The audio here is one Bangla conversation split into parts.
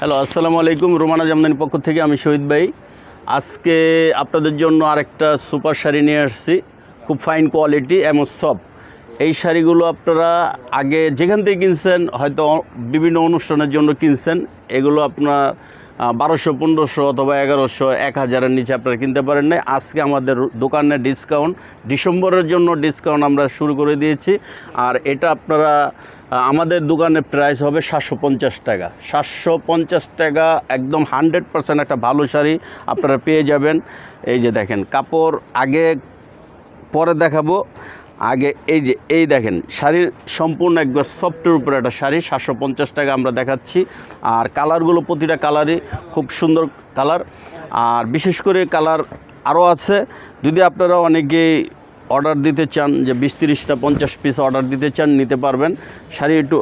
হ্যালো, আসসালামু আলাইকুম। রোমানা জামদানির পক্ষ থেকে আমি শহীদ ভাই। আজকে আপনাদের জন্য আরেকটা সুপার শাড়ি নিয়ে আসছি, খুব ফাইন কোয়ালিটি এবং সফট। এই শাড়িগুলো আপনারা আগে যেখান থেকে কিনছেন, হয়তো বিভিন্ন অনুষ্ঠানের জন্য কিনছেন, এগুলো আপনার 1200, 1500 অথবা 1100, 1000-এর নিচে আপনারা কিনতে পারেন না। আজকে আমাদের দোকানে ডিসকাউন্ট, ডিসেম্বরের জন্য ডিসকাউন্ট আমরা শুরু করে দিয়েছি। আর এটা আপনারা আমাদের দোকানের প্রাইস হবে 750 টাকা। 750 টাকা একদম 100% একটা ভালো শাড়ি আপনারা পেয়ে যাবেন। এই যে দেখেন কাপড়, আগে পরে দেখাবো। আগে এই দেখেন শাড়ির সম্পূর্ণ একবার সফটের উপরে একটা শাড়ি, 750 টাকা আমরা দেখাচ্ছি। আর কালারগুলো প্রতিটা কালারই খুব সুন্দর কালার। আর বিশেষ করে কালার আরও আছে। যদি আপনারা অনেকেই অর্ডার দিতে চান, যে 20-30টা 50 পিস অর্ডার দিতে চান, নিতে পারবেন। শাড়ি একটু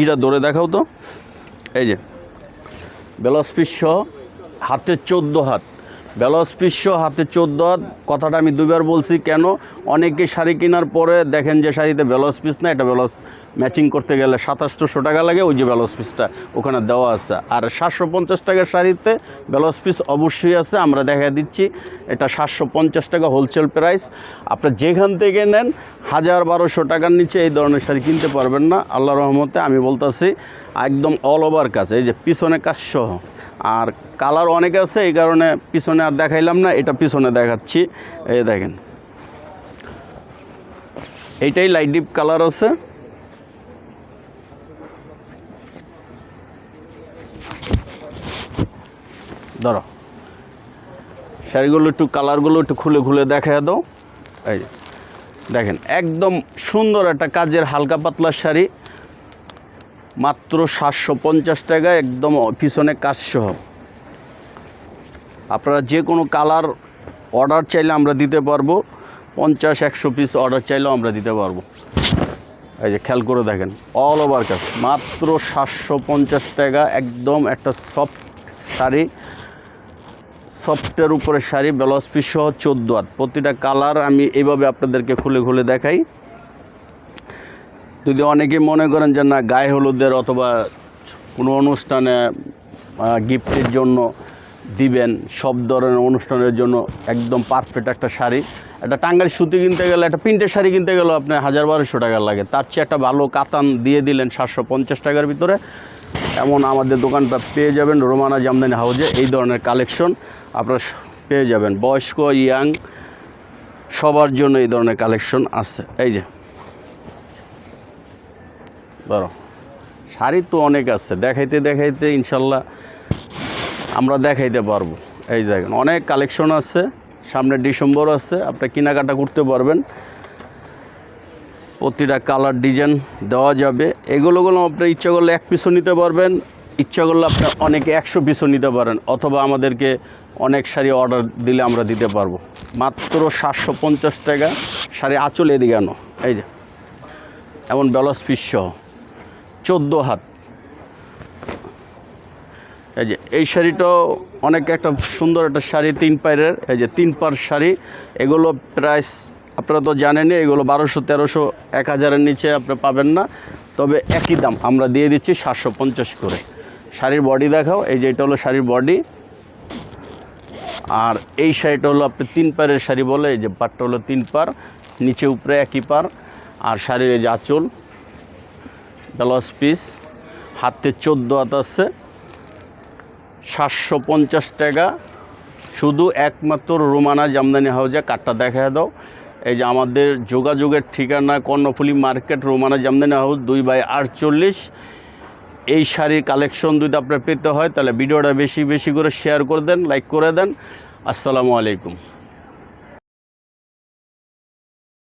ইটা ধরে দেখাও তো। এই যে ব্লাউজ পিস সহ, হাতে 14 হাত ব্লাউজ পিস সহ, হাতে 14 হাত। কথাটা আমি দুবার বলছি কেন, অনেকে শাড়ি কেনার পরে দেখেন যে শাড়িতে ব্লাউজ পিস না, এটা ব্লাউজ ম্যাচিং করতে গেলে 2700 টাকা লাগে। ওই যে ব্লাউজ পিসটা ওখানে দেওয়া আছে। আর 750 টাকার শাড়িতে ব্লাউজ পিস অবশ্যই আছে, আমরা দেখা দিচ্ছি। এটা 750 টাকা হোলসেল প্রাইস। আপনার যেখান থেকে নেন 1000-1200 টাকার নিচে এই ধরনের শাড়ি কিনতে পারবেন না। আল্লাহর রহমতে আমি বলতেছি, একদম অল ওভার কাজ। এই যে পিছনে কাজ সহ। আর কালার অনেক আছে, এই কারণে পিছনে আর দেখাইলাম না, এটা পিছনে দেখাচ্ছি। এই দেখেন এইটাই লাইট ডিপ কালার আছে। ধরো শাড়িগুলো একটু, কালারগুলো একটু খুলে খুলে দেখা দাও। এই যে দেখেন একদম সুন্দর একটা কাজের হালকা পাতলা শাড়ি, মাত্র 750 টাকা, একদম পিছনে কাজ সহ। আপনারা যে কোনো কালার অর্ডার চাইলে আমরা দিতে পারবো। 50-100 পিস অর্ডার চাইলেও আমরা দিতে পারবো। এই যে খেয়াল করে দেখেন অল ওভার কাজ, মাত্র 750 টাকা। একদম একটা সফট শাড়ি, সফটের উপরে শাড়ি, ব্লাউজ পিস সহ 14 হাত। প্রতিটা কালার আমি এইভাবে আপনাদেরকে খুলে খুলে দেখাই। যদি অনেকে মনে করেন যে না, গায়ে হলুদের অথবা কোনো অনুষ্ঠানে গিফটের জন্য দিবেন, সব ধরনের অনুষ্ঠানের জন্য একদম পারফেক্ট একটা শাড়ি। একটা টাঙ্গাইল সুতি কিনতে গেলে, একটা প্রিন্টের শাড়ি কিনতে গেলেও আপনার 1000-1200 টাকা লাগে। তার চেয়ে একটা ভালো কাতান দিয়ে দিলেন 750 টাকার ভিতরে। এমন আমাদের দোকানটা পেয়ে যাবেন রোমানা জামদানি হাউজে। এই ধরনের কালেকশন আপনারা পেয়ে যাবেন, বয়স্ক, ইয়াং, সবার জন্য এই ধরনের কালেকশন আছে। এই যে বড় শাড়ি তো অনেক আছে, দেখাইতে দেখাইতে ইনশাল্লাহ আমরা দেখাইতে পারবো। এই দেখেন অনেক কালেকশন আছে, সামনে ডিসেম্বর আছে, আপনি কেনাকাটা করতে পারবেন। প্রতিটা কালার ডিজাইন দেওয়া যাবে। এগুলো আপনি ইচ্ছা করলে 1 পিসও নিতে পারবেন, ইচ্ছা করলে আপনি অনেকে 100 পিসও নিতে পারেন, অথবা আমাদেরকে অনেক শাড়ি অর্ডার দিলে আমরা দিতে পারবো। মাত্র 750 টাকা শাড়ি। আঁচল এদিকে আনো। এই যে এমন ব্লাউজ পিস সহ 14 হাত। এই যে এই শাড়িটাও অনেক একটা সুন্দর একটা শাড়ি, 3 পায়ের। এই যে 3 পার শাড়ি। এগুলো প্রাইস আপনারা তো জানেনই, এগুলো 1200, 1300, 1000-এর নিচে আপনি পাবেন না। তবে একই দাম আমরা দিয়ে দিচ্ছি 750 করে। শাড়ির বডি দেখাও। এই যে এটা হলো শাড়ির বডি। আর এই শাড়িটা হলো আপনি 3 পারের শাড়ি বলে। এই যে পাটটা হলো 3 পার, নিচে উপরে একই পার। আর শাড়ির এই যে আঁচল, ব্লাউজ পিস, হাতে 14 হাত আছে। 750 টাকা শুধু, একমাত্র রোমানা জামদানি হাউজে। কার্ডটা দেখা দাও। এই যে আমাদের যোগাযোগের ঠিকানা কর্ণফুলী মার্কেট, রোমানা জামদানি হাউস, 2/48। এই শাড়ির কালেকশন যদি আপনার পেতে হয় তাহলে ভিডিওটা বেশি বেশি করে শেয়ার করে দেন, লাইক করে দেন। আসসালামু আলাইকুম।